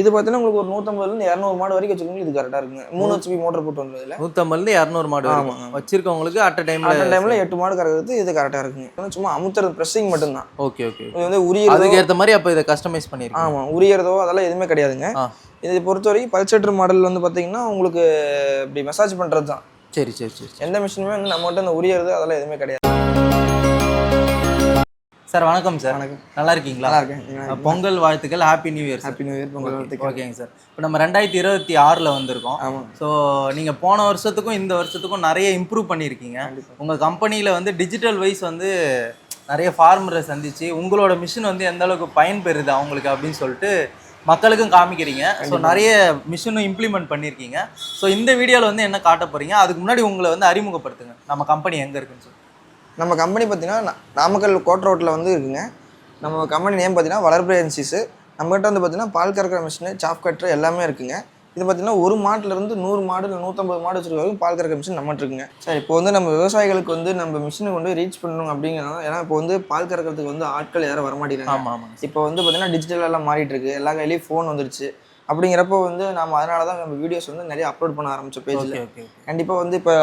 இது பார்த்தீங்கன்னா உங்களுக்கு ஒரு 150லேருந்து 200 மாடு வரைக்கும் வச்சுக்கோங்க. இது கரெக்டாக இருக்குங்க. 3 HP மோட்டர் போட்டு வந்ததுல 150லேருந்து 200 மாடு வரைக்கும் வச்சிருக்கவங்களுக்கு அட் டைம்ல 8 மாடு கறக்கிறது இது கரெக்டாக இருக்குங்க. சும்மா அமுத்துறது ப்ரெஸ்ஸிங் மட்டும்தான். Okay okay. இது வந்து உரியறதோ அதுக்கு ஏற்ற மாதிரி அப்போ இதை கஸ்டமைஸ் பண்ணியிருக்கோம். ஆமாம், உரியறதோ அதெல்லாம் எதுவுமே கிடையாதுங்க. இதை பொறுத்த வரைக்கும் பல்சேட்டர் மாடல் வந்து பார்த்தீங்கன்னா உங்களுக்கு இப்படி மசாஜ் பண்ணுறது தான். சரி சரி சரி. எந்த மிஷினுமே வந்து நம்மகிட்ட அந்த உரியறது அதெல்லாம் எதுவுமே கிடையாது. சார் வணக்கம் சார். வணக்கம். நல்லா இருக்கீங்களா? நல்லா இருக்கேன். பொங்கல் வாழ்த்துக்கள். Happy new year. Happy new year. Pongal வாழ்த்துக்கள். ஓகேங்க சார். இப்போ நம்ம 2026ல் வந்திருக்கோம். ஆமாம். ஸோ நீங்கள் போன வருஷத்துக்கும் இந்த வருஷத்துக்கும் நிறைய இம்ப்ரூவ் பண்ணியிருக்கீங்க. உங்கள் கம்பெனியில் வந்து டிஜிட்டல் வைஸ் வந்து நிறைய ஃபார்மரை சந்திச்சு உங்களோட மிஷின் வந்து எந்த அளவுக்கு பயன்பெறுது அவங்களுக்கு அப்படின்னு சொல்லிட்டு மக்களுக்கும் காமிக்கிறீங்க. ஸோ நிறைய மிஷினும் இம்ப்ளிமெண்ட் பண்ணியிருக்கீங்க. ஸோ இந்த வீடியோவில் வந்து என்ன காட்ட போகிறீங்க, அதுக்கு முன்னாடி உங்களை வந்து அறிமுகப்படுத்துங்க. நம்ம கம்பெனி எங்கே இருக்குன்னு சொல்லி. நம்ம கம்பெனி பார்த்தீங்கன்னா நாமக்கல் கோட் ரோட்டில் வந்து இருக்குங்க. நம்ம கம்பெனி நேம் பார்த்தீங்கன்னா வளர்பிறை ஏஜென்சிஸ். நம்மகிட்ட வந்து பார்த்தீங்கன்னா பால் கறக்கிற மிஷினு, சாப் கட்டர் எல்லாமே இருக்குங்க. இது பார்த்தீங்கன்னா ஒரு மாட்டிலேருந்து 100 மாடு இல்லை 150 மாடு வச்சுருக்க வரைக்கும் பால் கறக்கிற மிஷின் நம்மகிட்ட இருக்குங்க. சார் இப்போ வந்து நம்ம விவசாயிகளுக்கு வந்து நம்ம மிஷினை கொண்டு ரீச் பண்ணணும் அப்படிங்கிறனால, ஏன்னா இப்போ வந்து பால் கறக்கிறதுக்கு வந்து ஆட்கள் யாரும் வரமாட்டேங்கிறாங்க. ஆமாம் ஆமாம். இப்போ வந்து பார்த்தீங்கன்னா டிஜிட்டலெல்லாம் மாறிட்டு இருக்கு. எல்லா கையிலையும் ஃபோன் வந்துருச்சு. அப்படிங்கிறப்போ வந்து நம்ம அதனால தான் நம்ம வீடியோஸ் வந்து நிறைய அப்லோட் பண்ண ஆரம்பித்தோம் பேஜில். கண்டிப்பாக வந்து இப்போ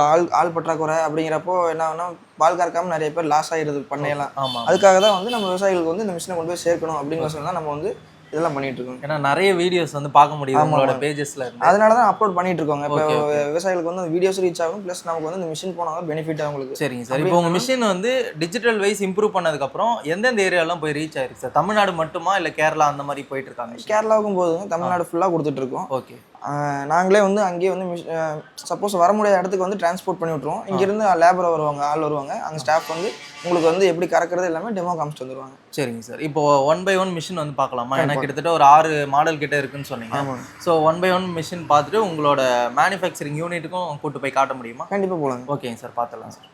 ஆள் பற்றாக்குறை அப்படிங்கிறப்போ என்ன ஆகுனா பால் கறக்காமல் நிறைய பேர் லாஸ் ஆகிடுது பண்ணையெல்லாம். அதுக்காக தான் வந்து நம்ம விவசாயிகளுக்கு வந்து இந்த மிஷினை கொண்டு போய் சேர்க்கணும் அப்படிங்கிற தான் நம்ம வந்து இதெல்லாம் பண்ணிட்டு இருக்கோம். ஏன்னா நிறைய வீடியோஸ் வந்து பார்க்க முடியும் நம்மளோட பேஜஸ்ல. அதனால தான் அப்லோட் பண்ணிட்டு இருக்கோங்க. இப்போ விவசாயிகளுக்கு வந்து வீடியோஸ் ரீச் ஆகும், ப்ளஸ் நமக்கு வந்து இந்த மிஷின் போனால் பெனிஃபிட் அவங்களுக்கு. சரிங்க சார். இப்போ உங்கள் மிஷின் வந்து டிஜிட்டல் வைஸ் இம்ப்ரூவ் பண்ணதுக்கப்புறம் எந்தெந்த ஏரியாலாம் போய் ரீச் ஆயிருக்கு சார்? தமிழ்நாடு மட்டுமா இல்லை கேரளா அந்த மாதிரி போயிட்டு இருக்காங்க? கேரளாவுக்கும் போதுங்க, தமிழ்நாடு ஃபுல்லாக கொடுத்துட்டு இருக்கோம். ஓகே. நாங்களே வந்து அங்கேயே வந்து சப்போஸ் வர முடியாத இடத்துக்கு வந்து டிரான்ஸ்போர்ட் பண்ணி விட்ருவோம். இங்கேருந்து லேபர் வருவாங்க, ஆள் வருவாங்க. அங்கே ஸ்டாஃப் வந்து உங்களுக்கு வந்து எப்படி கறக்கிறது எல்லாமே டெமோ காமிச்சிட்டு வந்துருவாங்க. சரிங்க சார். இப்போ 1/1 மிஷின் வந்து பார்க்கலாமா? எனக்கு கிட்டத்தட்ட ஒரு 6 மாடல் கிட்ட இருக்குன்னு சொன்னீங்க. ஸோ 1/1 மிஷின் பார்த்துட்டு உங்களோட மேனுஃபேக்சரிங் யூனிட்டுக்கும் கூட்டு போய் காட்ட முடியுமா? கண்டிப்பாக போகலாங்க. ஓகேங்க சார், பார்த்துலாம் சார்.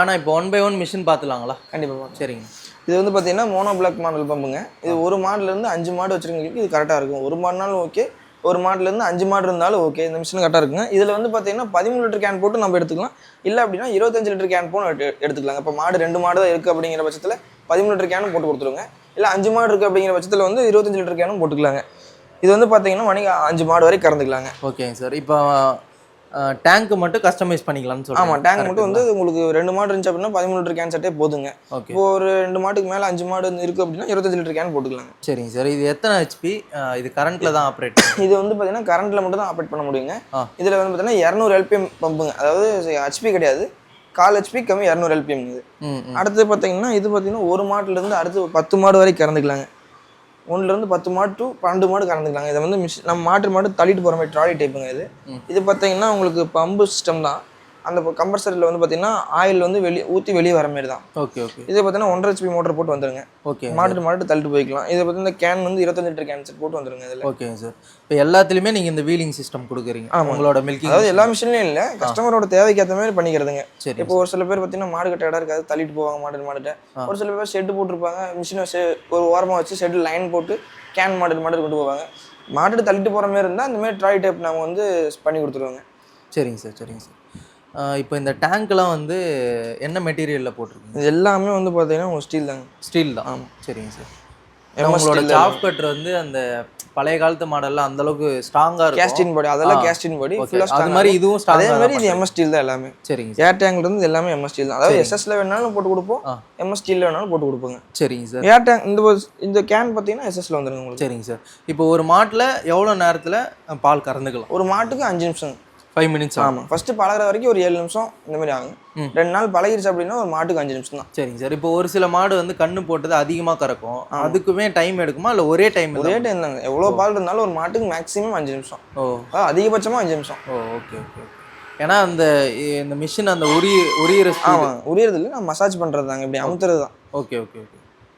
ஆனால் இப்போ 1/1 மிஷின் பார்த்துலாங்களா? கண்டிப்பாக. சரிங்க. இது வந்து பார்த்தீங்கன்னா மோனோ பிளாக் மாடல் பம்புங்க. இது ஒரு மாடலேருந்து 5 மாடு வச்சுருக்கவங்களுக்கு இது கரெக்டாக இருக்கும். ஒரு மாடுனாலும் ஓகே, ஒரு மாடலேருந்து 5 மாடு இருந்தாலும் ஓகே. இந்த மிஷின் கரெக்டாக இருக்குங்க. இதில் வந்து பார்த்தீங்கன்னா 13 லிட்டர் கேன் போட்டு நம்ம எடுத்துக்கலாம். இல்லை அப்படின்னா 25 லிட்டர் கேன் போட்டு எடுத்துக்கலாங்க. இப்போ மாடு 2 மாடு தான் இருக்குது அப்படிங்கிற பட்சத்தில் 13 லிட்டர் கேனும் போட்டு கொடுத்துருங்க. இல்லை 5 மாடு இருக்குது அப்படிங்கிற பட்சத்தில் வந்து 25 லிட்டர் கேனும் போட்டுக்கலாங்க. இது வந்து பார்த்தீங்கன்னா மணிக்கு 5 மாடு வரைக்கும் கறந்துக்கலாங்க. ஓகேங்க சார். இப்போ டேங்க் மட்டும் கஸ்டமைஸ் பண்ணிக்கலாம்னு சொல்லுவாங்க. ஆமாம், டேங்க் மட்டும் வந்து உங்களுக்கு 2 மாடு இருந்துச்சு அப்படின்னா 13 லிட்டர் கேன் செட்டே போதுங்க. இப்போ ஒரு 2 மாட்டுக்கு மேலே 5 மாடு இருக்குது அப்படின்னா 25 லிட்டர் கேன் போட்டுக்கலாங்க. சரிங்க சார். இது எத்தனை ஹெச்பி? இது கரண்ட்டில் தான் ஆப்ரேட்? இது வந்து பார்த்தீங்கன்னா கரண்ட்டில் மட்டும் தான் ஆப்ரேட் பண்ண முடியுங்க. இதில் வந்து பார்த்தீங்கன்னா 200 LPM பம்புங்க. அதாவது HP கிடையாது, 1/4 HP கம்மி 200 LPM இது. அடுத்து பார்த்தீங்கன்னா இது பார்த்தீங்கன்னா ஒரு மாட்டுலேருந்து அடுத்து 10 மாடு வரைக்கும் கறந்துக்கலாங்க. 1லேருந்து 10 மாடு டு 12 மாடு கறந்துக்கலாங்க. இதை வந்து நம்ம மாடு தள்ளிட்டு போகிற மாதிரி ட்ராலி டைப்புங்க இது. இது பார்த்தீங்கன்னா உங்களுக்கு பம்பு சிஸ்டம் தான். அந்த கம்ப்ரஸரில் வந்து பார்த்தீங்கன்னா ஆயில் வந்து வெளியே வர மாதிரி தான். Okay okay. இதை பார்த்தீங்கன்னா 1.5 HP மோட்டர் போட்டு வந்துருங்க. ஓகே. மாட்டு தள்ளிட்டு போய்க்கலாம். இதை பார்த்தீங்கன்னா கேன் வந்து 25 லிட்டர் கேன் செட் போட்டு வந்துருங்க இதில். ஓகேங்க சார். இப்போ எல்லாத்துலேயுமே நீங்கள் இந்த வீலிங் சிஸ்டம் கொடுக்குறீங்க உங்களோட மில்கிங்? அதாவது எல்லா மிஷின்லையும் இல்லை, கஸ்டமரோட தேவைக்கு ஏற்ற மாதிரி பண்ணிக்கிறதுங்க. சரி. இப்போ ஒரு சில பேர் பார்த்தீங்கன்னா மாடு கட்ட இடம் இருக்காது, தள்ளிட்டு போவாங்க மாடுகிட்ட. ஒரு சில பேர் ஷெட்டு போட்டிருப்பாங்க, மிஷினை ஒரு ஓரமாக வச்சு ஷெட்டு லைன் போட்டு கேன் மாடு கொண்டு போவாங்க. மாட்டு தள்ளிட்டு போகிற மாதிரி இருந்தால் அந்த மாதிரி ட்ராலி டைப் நாங்கள் வந்து பண்ணி கொடுத்துருவோங்க. சரிங்க சார். சரிங்க சார். இப்போ இந்த டேங்க்லாம் வந்து என்ன மெட்டீரியலில் போட்டிருக்கீங்க? இது எல்லாமே வந்து பார்த்தீங்கன்னா உங்கள் ஸ்டீல் தாங்க. ஸ்டீல் தான். ஆமாம். சரிங்க சார். உங்களோட சாப் கட்டர் வந்து அந்த பழைய காலத்து மாடல்ல அந்த அளவுக்கு ஸ்ட்ராங்கா இருக்கும். கேஸ்டின் பாடி, அதெல்லாம் கேஸ்டின் பாடி ஃபுல்லா அது மாதிரி இதுவும் ஸ்ட்ராங்கா. அதே மாதிரி இது MS ஸ்டீல் தான் எல்லாமே. சரிங்க. ஏர் டேங்க்ல இருந்து எல்லாமே MS ஸ்டீல் தான். அதாவது SS ல வேணாலும் போட்டு கொடுப்போம், MS ஸ்டீல்ல வேணாலும் போட்டு கொடுப்போங்க. சரிங்க சார். ஏர் டேங்க் இந்த கேன் பார்த்தீங்கன்னா SS ல வந்துருங்க உங்களுக்கு. சரிங்க சார். இப்போ ஒரு மாட்டுல எவ்வளவு நேரத்துல பால் கறந்துக்கலாம்? ஒரு மாட்டுக்கு 5 நிமிஷம், 5 மினிட்ஸ். ஆமாம். ஃபர்ஸ்ட் பழகிற வரைக்கும் ஒரு 7 நிமிஷம் இந்த மாதிரி ஆகும். 2 நாள் பழகிருச்சு அப்படின்னா ஒரு மாட்டுக்கு 5 நிமிஷம் தான். சரிங்க சார். இப்போ ஒரு சில மாடு வந்து கண்ணு போட்டது அதிகமாக கறக்கும், அதுக்குமே டைம் எடுக்குமா இல்லை ஒரே டைம்? ஒரே டைம் தாங்க. எவ்வளோ பால் இருந்தாலும் ஒரு மாட்டுக்கு மேக்ஸிமம் 5 நிமிஷம். அதிகபட்சமாக 5 நிமிஷம். Okay okay. ஏன்னா இந்த மிஷின் அந்த உரியறது இல்லை, நான் மசாஜ் பண்ணுறது தாங்க, இப்படி அமுத்துறது தான். Okay okay okay.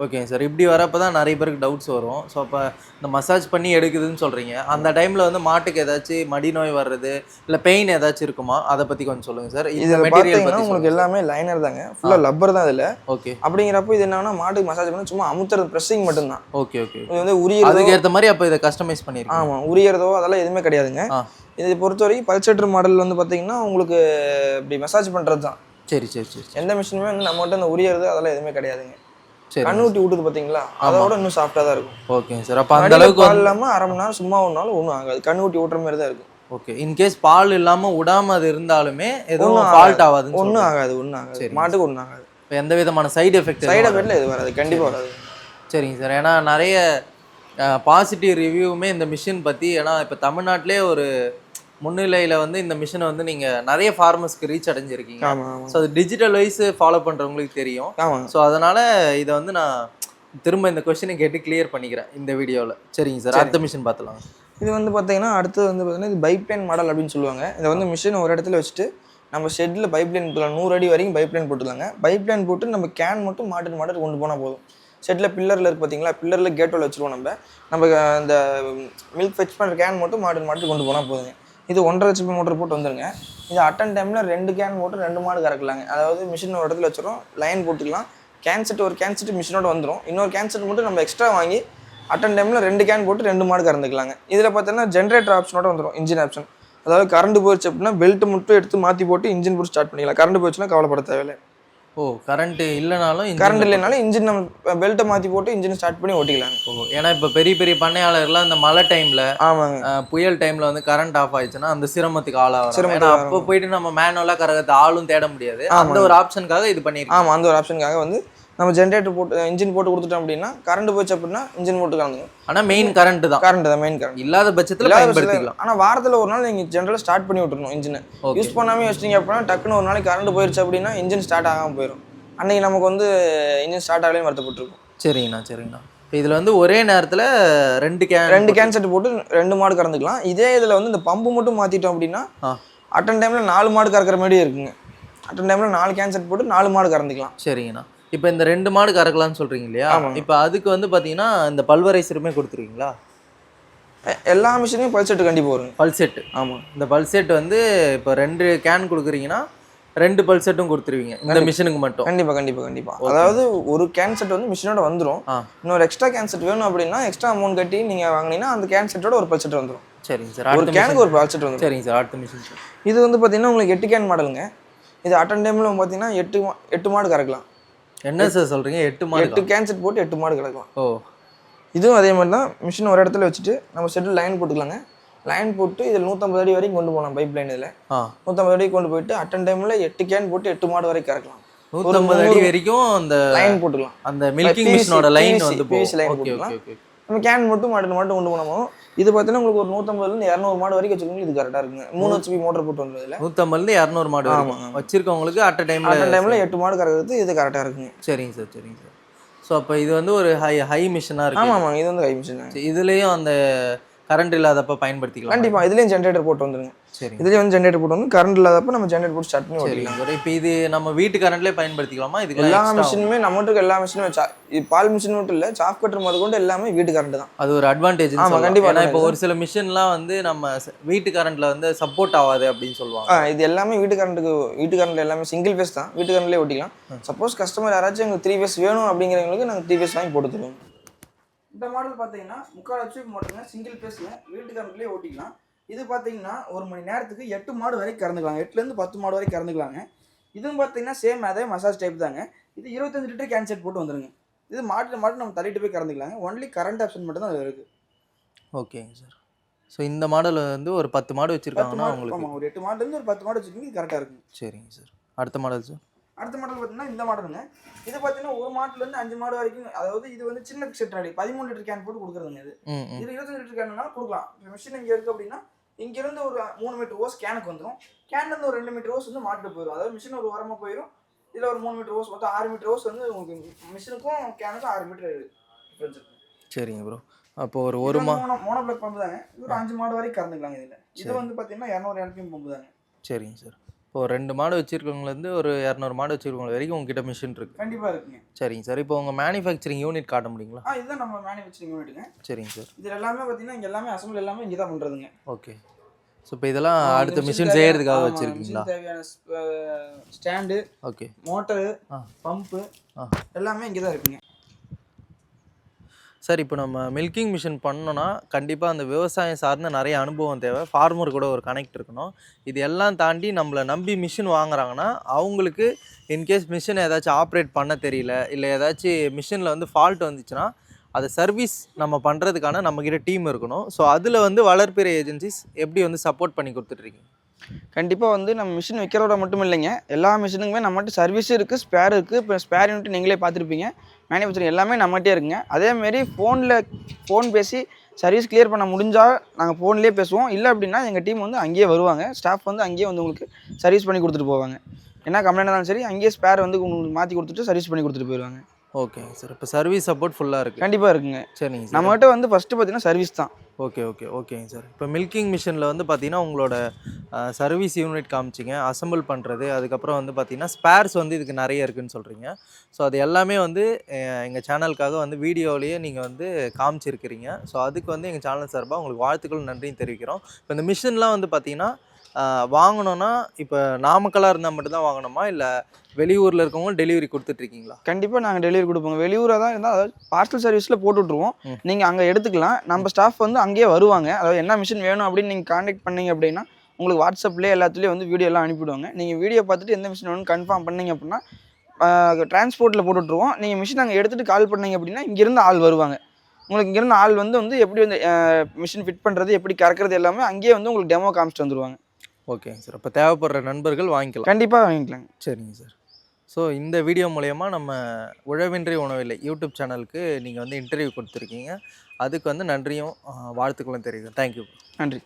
ஓகேங்க சார். இப்படி வரப்போ தான் நிறைய பேருக்கு டவுட்ஸ் வரும். ஸோ அப்போ இந்த மசாஜ் பண்ணி எடுக்குதுன்னு சொல்கிறீங்க, அந்த டைமில் வந்து மாட்டுக்கு ஏதாச்சும் மடி நோய் வர்றது இல்லை பெயின் ஏதாச்சும் இருக்குமா? அதை பற்றி கொஞ்சம் சொல்லுங்கள் சார். இது மெட்டீரியல் பற்றி உங்களுக்கு எல்லாமே லைனர் தாங்க, ஃபுல்லாக லப்பர் தான் இதில். ஓகே. அப்படிங்கிறப்போ இது என்னன்னா மாட்டுக்கு மசாஜ் பண்ணி சும்மா அமுத்துறது ப்ரெஸ்ஸிங் மட்டும்தான். Okay okay. இது வந்து உரியறது, அதுக்கு ஏற்ற மாதிரி அப்போ இதை கஸ்டமைஸ் பண்ணியிருக்கோம். ஆமாம், உரியறதோ அதெல்லாம் எதுவுமே கிடையாதுங்க. இதை பொறுத்தவரைக்கும் பல்சேட்டர் மாடல் வந்து பார்த்தீங்கன்னா உங்களுக்கு இப்படி மசாஜ் பண்ணுறது தான். சரி சரி சரி. எந்த மிஷினுமே வந்து நம்மகிட்ட அந்த உரியறது அதெல்லாம் எதுவுமே கிடையாதுங்க. கண்ணுட்டி விட்டுது பார்த்தீங்களா, அதோட இன்னும் சாஃப்டாக தான் இருக்கும். ஓகேங்க சார். அப்போ அந்த அளவுக்கு பால் இல்லாமல் அரை மணி நேரம் சும்மா ஒன்றாலும் ஒன்றும் ஆகாது. கண்ணுட்டி விட்டுற மாதிரி தான் இருக்கும். ஓகே. இன்கேஸ் பால் இல்லாமல் விடாமல் அது இருந்தாலுமே எதுவும் ஃபால்ட் ஆகாது? ஒன்றும் ஆகாது, ஒன்றும் ஆகாது. மாட்டுக்கு ஒன்றும் ஆகாது. இப்போ எந்த விதமான சைடு எஃபெக்ட்ல எது வராது, கண்டிப்பாக வராது. சரிங்க சார். ஏன்னா நிறைய பாசிட்டிவ் ரிவ்யூவுமே இந்த மிஷின் பற்றி, ஏன்னா இப்போ தமிழ்நாட்டிலே ஒரு முன்னிலையில் வந்து இந்த மிஷினை வந்து நீங்கள் நிறைய ஃபார்மர்ஸ்க்கு ரீச் அடைஞ்சிருக்கீங்க. ஸோ அது டிஜிட்டல் வைஸ் ஃபாலோ பண்ணுறவங்களுக்கு தெரியும். ஸோ அதனால் இதை வந்து நான் திரும்ப இந்த கொஸ்டினை கேட்டு கிளியர் பண்ணிக்கிறேன் இந்த வீடியோவில். சரிங்க சார். அடுத்த மிஷின் பார்த்துலாம். இது வந்து பார்த்தீங்கன்னா அடுத்தது வந்து பார்த்தீங்கன்னா இது பைப்லைன் மாடல் அப்படின்னு சொல்லுவாங்க. இதை வந்து மிஷின் ஒரு இடத்துல வச்சுட்டு நம்ம ஷெட்டில் பைப்லைன் போடலாம். 100 அடி வரைக்கும் பைப்லைன் போட்டுக்கலாங்க. பைப்லைன் போட்டு நம்ம கேன் மட்டும் மாட்டு கொண்டு போனால் போதும். ஷெட்டில் பில்லரில் இருக்குது பார்த்தீங்களா, பில்லரில் கேட்டோவில் வச்சுருவோம். நம்ம இந்த மில்க் ஃபெச் பண்ணுற கேன் மட்டும் மாட்டு கொண்டு போனால் போதுங்க. இது 1.5 HP மோட்டர் போட்டு வந்துருங்க. இது அட்டன் டைமில் 2 கேன் போட்டு 2 மாடு கறக்கலாங்க. அதாவது மிஷின் ஒரு இடத்துல வச்சுரும், லைன் போட்டுக்கலாம். ஒரு கேன் செட் மிஷினோட வந்துடும். இன்னொரு கேன் செட் மட்டும் நம்ம எக்ஸ்ட்ரா வாங்கி அட்டன் டைமில் 2 கேன் போட்டு 2 மாடு கறந்துக்கலாங்க. இதில் பார்த்தீங்கன்னா ஜென்ரேட்டர் ஆப்ஷனோட வந்துடும், இன்ஜின் ஆப்ஷன். அதாவது கரண்ட் போயிடுச்சு அப்படின்னா பெல்ட் மட்டும் எடுத்து மாற்றி போட்டு இன்ஜின் போட்டு ஸ்டார்ட் பண்ணிக்கலாம். கரண்ட் போயிடுச்சுன்னா கவலைப்பட தேவையில்லை. ஓ, கரண்ட் இல்லைனாலும் இன்ஜின் நம்ம பெல்ட்டை மாற்றி போட்டு இன்ஜின் ஸ்டார்ட் பண்ணி ஓட்டிக்கலாங்க. ஓ, ஏன்னா இப்போ பெரிய பெரிய பண்ணையாளர்லாம் இந்த மழை டைமில், ஆமாங்க, புயல் டைமில் வந்து கரண்ட் ஆஃப் ஆயிடுச்சுன்னா அந்த சிரமத்துக்கு ஆளாகும். ஏன்னா அப்போ போயிட்டு நம்ம மேனுவலாக கரகத்தை ஆளும் தேட முடியாது. அந்த ஒரு ஆப்ஷனுக்காக இது பண்ணியிருக்கோம். ஆமாம், அந்த ஒரு ஆப்ஷனுக்காக வந்து நம்ம ஜென்ரேட்டர் போட்டு இன்ஜின் போட்டு கொடுத்துட்டோம் அப்படின்னா கரண்ட் போச்சு அப்படின்னா இன்ஜின் போட்டு கலந்துக்கும். ஆனால் மெயின் கரண்ட் தான் மெயின் கரண்ட் இல்லாத பட்சத்தில் பயன்படுத்திக்கலாம். ஆனால் வாரத்தில் ஒரு நாள் நீங்கள் ஜென்ரலாக ஸ்டார்ட் பண்ணி விட்டுருணும். இன்ஜினை யூஸ் பண்ணாமல் வச்சிட்டிங்க அப்படின்னா டக்குன்னு ஒரு நாளைக்கு கரண்ட் போயிடுச்சு அப்படின்னா இன்ஜின் ஸ்டார்ட் ஆகாமல் போயிடும். அன்றைக்கி நமக்கு வந்து இன்ஜின் ஸ்டார்ட் ஆகலையும் வருத்தப்பட்டிருக்கும். சரிங்கண்ணா. இப்போ இதில் வந்து ஒரே நேரத்தில் 2 கேன் செட் போட்டு 2 மாடு கறந்துக்கலாம். இதே இதில் வந்து இந்த பம்பு மட்டும் மாற்றிட்டோம் அப்படின்னா அட்டன் டைமில் 4 மாடு கறக்கிற மாதிரியே இருக்குங்க. அட்டன் டைமில் 4 கேன் செட் போட்டு 4 மாடு கறந்துக்கலாம். சரிங்கண்ணா. இப்போ இந்த 2 மாடு கறக்கலாம்னு சொல்கிறீங்க இல்லையா? இப்போ அதுக்கு வந்து பார்த்தீங்கன்னா இந்த பல்வரைசருமே கொடுத்துருவீங்களா? எல்லா மிஷினையும் பல்செட்டு கண்டிப்பாக வரும். பல்செட்டு. ஆமாம். இந்த பல்செட் வந்து இப்போ 2 கேன் கொடுக்குறீங்கன்னா 2 பல்செட்டும் கொடுத்துருவீங்க இந்த மிஷினுக்கு மட்டும்? கண்டிப்பாக. அதாவது ஒரு கேன் செட் வந்து மிஷினோட வந்துடும். இன்னொரு எக்ஸ்ட்ரா கேன் செட் வேணும் அப்படின்னா எக்ஸ்ட்ரா அமௌண்ட் கட்டி நீங்கள் வாங்கினீங்கன்னா அந்த கேன் செட்டோட ஒரு பல்செட் வந்துடும். சரிங்க சார். ஒரு கேனுக்கு ஒரு பல்செட் வந்துடும். சரிங்க சார். அடுத்த மிஷின் சார். இது வந்து பார்த்தீங்கன்னா உங்களுக்கு 8 கேன் மாடலுங்க. இது அட்டன் டைமில் பார்த்தீங்கன்னா 8 மாடு கறக்கலாம். என்ன சார் சொல்கிறீங்க? 8 கேன் செட் போட்டு 8 மாடு கறக்கலாம். ஓ, இதுவும் அதே மாதிரி தான். மிஷின் ஒரு இடத்துல வச்சுட்டு நம்ம செட்டில் லைன் போட்டுக்கலாங்க. லைன் போட்டு இதில் 150 அடி வரைக்கும் கொண்டு போகலாம். பைப் லைன் இதில் 150 அடி கொண்டு போயிட்டு அட்டன் டைமில் 8 கேன் போட்டு 8 மாடு வரைக்கும் கறக்கலாம். 150 அடி வரைக்கும் அந்த லைன் போட்டுக்கலாம். அந்த மில்கிங் மிஷினோட லைன் வந்து லைன் போட்டுக்கலாம். நம்ம கேன் மட்டும் மாட்டு கொண்டு போனோமோ இது பார்த்தீங்கன்னா உங்களுக்கு ஒரு 150லேருந்து 200 மாடு வரைக்கும் வச்சுக்கோங்க. இது கரெக்டாக இருக்குங்க. 3 HP மோட்டர் போட்டு வந்ததில் 150லேருந்து 200 மாடு வச்சிருக்கவங்களுக்கு அட் டைமில் 8 மாடு கறக்கிறது இது கரெக்டாக இருக்குங்க. சரிங்க சார். ஸோ அப்போ இது வந்து ஒரு ஹை மிஷினாக இருக்கு. ஆமாம், இது வந்து ஹை மிஷின். இதுலேயும் அந்த கரண்ட் இல்லாதப்ப பயன்படுத்திக்கலாம். கண்டிப்பாக இதுலேயும் ஜென்ரேட்டர் போட்டு வந்துருங்க. சரி, இதுலேயும் வந்து ஜென்ரேட்டர் போட்டு வந்து கரண்ட் இல்லாதப்ப நம்ம ஜென்ரேட்டர் போட்டு ஸ்டார்ட் பண்ணி ஓட்டிக்கலாம். இப்போ இது நம்ம வீட்டு கரண்ட்லேயே பயன்படுத்திக்கலாமா? இது எல்லா மிஷினுமே நம்மகிட்ட எல்லா மிஷினுமே பால் மிஷின் மட்டும் இல்லை, சாஃப்ட் கட்டர் முதல் கொண்டு எல்லாமே வீட்டு கரண்ட் தான். அது ஒரு அட்வான்டேஜ். ஆமாம், கண்டிப்பாக. இப்போ ஒரு சில மிஷின்லாம் வந்து நம்ம வீட்டு கரண்ட்டில் வந்து சப்போர்ட் ஆகாது அப்படின்னு சொல்லுவாங்க. இது எல்லாமே வீட்டு கரண்ட்டில் எல்லாமே சிங்கிள் ஃபேஸ் தான். வீட்டு கரண்ட்லேயே ஓட்டிக்கலாம். சப்போஸ் கஸ்டமர் யாராச்சும் எங்களுக்கு 3 ஃபேஸ் வேணும் அப்படிங்கிறவங்களுக்கு நாங்கள் 3 ஃபேஸ் வாங்கி போட்டு தருவோம். இந்த மாடல் பார்த்தீங்கன்னா 3/4 HP மோட்டருங்க, சிங்கிள் ஃபேஸில் வீட்டு கரண்ட்லேயே ஓட்டிக்கலாம். இது பார்த்தீங்கன்னா ஒரு மணி நேரத்துக்கு 8 மாடு வரைக்கும் கறந்துக்கலாங்க. 8லேருந்து 10 மாடு வரைக்கும் கறந்துக்கலாங்க. இதுவும் பார்த்தீங்கன்னா சேம் அதே மசாஜ் டைப் தாங்க. இது 25 லிட்டர் கேன் செட் போட்டு வந்துருங்க. இது மாட்டு நம்ம தள்ளிட்டு போய் கறந்துக்கலாங்க. ஒன்லி கரண்ட் ஆப்ஷன் மட்டும் தான் அது இருக்குது. ஓகேங்க சார். ஸோ இந்த மாடல் வந்து ஒரு 10 மாடு வச்சுருக்காங்கன்னா உங்களுக்கு? ஆமாம், ஒரு 8 மாடுலேருந்து ஒரு 10 மாடு வச்சுருக்கீங்க. இது கரெக்டாக இருக்குங்க. சரிங்க சார். அடுத்த மாடல் சார். அடுத்த மாடல் பார்த்தீங்கன்னா இந்த மாடலுங்க. இது பார்த்தீங்கன்னா ஒரு மாட்டுலேருந்து 5 மாடு வரைக்கும். அதாவது இது வந்து சின்ன செட் அடி 13 லிட்டர் கேன் போட்டு கொடுக்குறதுங்க. இது 25 லிட்டர் கேன்னாலும் கொடுக்கலாம். மிஷின் இங்கே இருக்குது அப்படின்னா இங்கேருந்து ஒரு 3 மீட்டர் ஓஸ் கேனுக்கு வந்துடும். கேன்லேருந்து ஒரு 2 மீட்டர் ஓஸ் வந்து மாட்டு போயிடும். அதாவது மிஷின் ஒரு வாரமாக போயிடும். இதில் ஒரு 3 மீட்டர் ஓஸ், மொத்தம் 6 மீட்டர் ஓஸ் வந்து உங்களுக்கு மிஷினுக்கும் கேனுக்கும் 6 மீட்டர் டிஃப்ரென்ஸ் இருக்குது. சரிங்க ப்ரோ. அப்போ ஒரு மோனோ பிளாக் பம்பு தாங்க. இது ஒரு 5 மாடு வரைக்கும் கறந்துக்கலாங்க. இதில் இது வந்து பார்த்தீங்கன்னா 200 LPM பம்பு தாங்க. சரிங்க சார். இப்போ 2 மாடு வச்சிருக்கவங்கலேருந்து ஒரு 200 மாடு வச்சிருக்கவங்க வரைக்கும் உங்ககிட்ட மிஷின் இருக்குது? கண்டிப்பாக இருக்குங்க. சரிங்க சார். இப்போ உங்கள் மேனுஃபேக்சரிங் யூனிட் காட்ட முடியுங்களா? இதுதான் நம்ம மேனுஃபேக்சரிங் யூனிட்டுங்க. சரிங்க சார். இது எல்லாமே பார்த்தீங்கன்னா இங்கே எல்லாமே அசம்பிள் எல்லாமே இங்கே தான் பண்ணுறதுங்க. ஓகே. ஸோ இப்போ இதெல்லாம் அடுத்த மிஷின் செய்யறதுக்காக வச்சுருக்கீங்களா? தேவையான ஸ்டாண்டு, ஓகே, மோட்டரு, பம்பு எல்லாமே இங்கே தான் இருக்குங்க. சார் இப்போ நம்ம மில்கிங் மிஷின் பண்ணோன்னா கண்டிப்பாக அந்த விவசாயம் சார்ந்த நிறைய அனுபவம் தேவை, ஃபார்மர் கூட ஒரு கனெக்ட் இருக்கணும். இது எல்லாம் தாண்டி நம்மளை நம்பி மிஷின் வாங்குறாங்கன்னா அவங்களுக்கு இன்கேஸ் மிஷினை ஏதாச்சும் ஆப்ரேட் பண்ண தெரியல, இல்லை ஏதாச்சும் மிஷினில் வந்து ஃபால்ட் வந்துச்சுன்னா அதை சர்வீஸ் நம்ம பண்ணுறதுக்கான நம்மக்கிட்ட டீம் இருக்கணும். ஸோ அதில் வந்து வளர்ப்பிறை ஏஜென்சிஸ் எப்படி வந்து சப்போர்ட் பண்ணி கொடுத்துட்ருக்கீங்க? கண்டிப்பாக வந்து நம்ம மிஷின் விற்கிறோட மட்டும் இல்லைங்க, எல்லா மிஷினுக்குமே நம்மகிட்ட சர்வீஸும் இருக்குது, ஸ்பேர் இருக்குது. இப்போ ஸ்பேர் யூனிட் நீங்களே பார்த்துருப்பீங்க, மேனுஃபேக்சரிங் எல்லாமே நம்மகிட்டே இருக்குங்க. அதேமாரி ஃபோன் பேசி சர்வீஸ் கிளியர் பண்ண முடிஞ்சால் நாங்கள் ஃபோன்லேயே பேசுவோம். இல்லை அப்படின்னா எங்கள் டீம் வந்து அங்கேயே வருவாங்க, ஸ்டாஃப் வந்து அங்கேயே வந்து உங்களுக்கு சர்வீஸ் பண்ணி கொடுத்துட்டு போவாங்க. என்ன கம்ப்ளைண்ட் இருந்தாலும் சரி அங்கேயே ஸ்பேர் வந்து உங்களுக்கு மாற்றி கொடுத்துட்டு சர்வீஸ் பண்ணி கொடுத்துட்டு போயிடுவாங்க. ஓகேங்க சார். இப்போ சர்வீஸ் சப்போர்ட் ஃபுல்லாக இருக்குது? கண்டிப்பாக இருக்குங்க. சரிங்க சார். நம்மகிட்ட வந்து ஃபஸ்ட்டு பார்த்தீங்கன்னா சர்வீஸ் தான். ஓகேங்க சார். இப்போ மில்கிங் மிஷினில் வந்து பார்த்தீங்கன்னா உங்களோட சர்வீஸ் யூனிட் காமிச்சிங்க, அசம்பிள் பண்ணுறது, அதுக்கப்புறம் வந்து பார்த்தீங்கன்னா ஸ்பேர்ஸ் வந்து இதுக்கு நிறைய இருக்குதுன்னு சொல்கிறீங்க. ஸோ அது எல்லாமே வந்து எங்கள் சேனலுக்காக வந்து வீடியோலேயே நீங்கள் வந்து காமிச்சிருக்கிறீங்க. ஸோ அதுக்கு வந்து எங்கள் சேனல் சார்பாக உங்களுக்கு வாழ்த்துக்கள் நன்றியும் தெரிவிக்கிறோம். இப்போ இந்த மிஷின்லாம் வந்து பார்த்தீங்கன்னா வாங்கணுன்னா இப்போ நாமக்கலாக இருந்தால் மட்டும்தான் வாங்கணுமா, இல்லை வெளியூரில் இருக்கவங்க டெலிவரி கொடுத்துட்ருக்கீங்களா? கண்டிப்பாக நாங்கள் டெலிவரி கொடுப்போங்க. வெளியூராக தான் இருந்தால் அதாவது பார்சல் சர்வீஸில் போட்டு விட்ருவோம், நீங்கள் அங்கே எடுத்துக்கலாம். நம்ம ஸ்டாஃப் வந்து அங்கேயே வருவாங்க. அதாவது என்ன மிஷின் வேணும் அப்படின்னு நீங்கள் கான்டாக்ட் பண்ணிங்க அப்படின்னா உங்களுக்கு வாட்ஸ்அப்லேயே எல்லாத்துலேயும் வந்து வீடியோ எல்லாம் அனுப்பிவிடுவாங்க. நீங்கள் வீடியோ பார்த்துட்டு எந்த மிஷின் வேணும்னு கன்ஃபார்ம் பண்ணிங்க அப்படின்னா டிரான்ஸ்போர்ட்டில் போட்டு விட்ருவோம். நீங்கள் மிஷின் அங்கே எடுத்துகிட்டு கால் பண்ணிங்க அப்படின்னா இங்கேருந்து ஆள் வருவாங்க. உங்களுக்கு இங்கேருந்து ஆள் வந்து எப்படி வந்து மிஷின் ஃபிட் பண்ணுறது, எப்படி கறக்கிறது எல்லாமே அங்கேயே வந்து உங்களுக்கு டெமோ காமிச்சிட்டு வந்துடுவாங்க. ஓகேங்க சார். அப்போ தேவைப்படுற நண்பர்கள் வாங்கிக்கலாம்? கண்டிப்பாக வாங்கிக்கலாங்க. சரிங்க சார். ஸோ இந்த வீடியோ மூலயமா நம்ம உழவின்றி உணவில்லை யூடியூப் சேனலுக்கு நீங்கள் வந்து இன்டர்வியூ கொடுத்துருக்கீங்க. அதுக்கு வந்து நன்றியும் வாழ்த்துக்களும் தெரிவிக்கிறேன். தேங்க்யூ. நன்றி.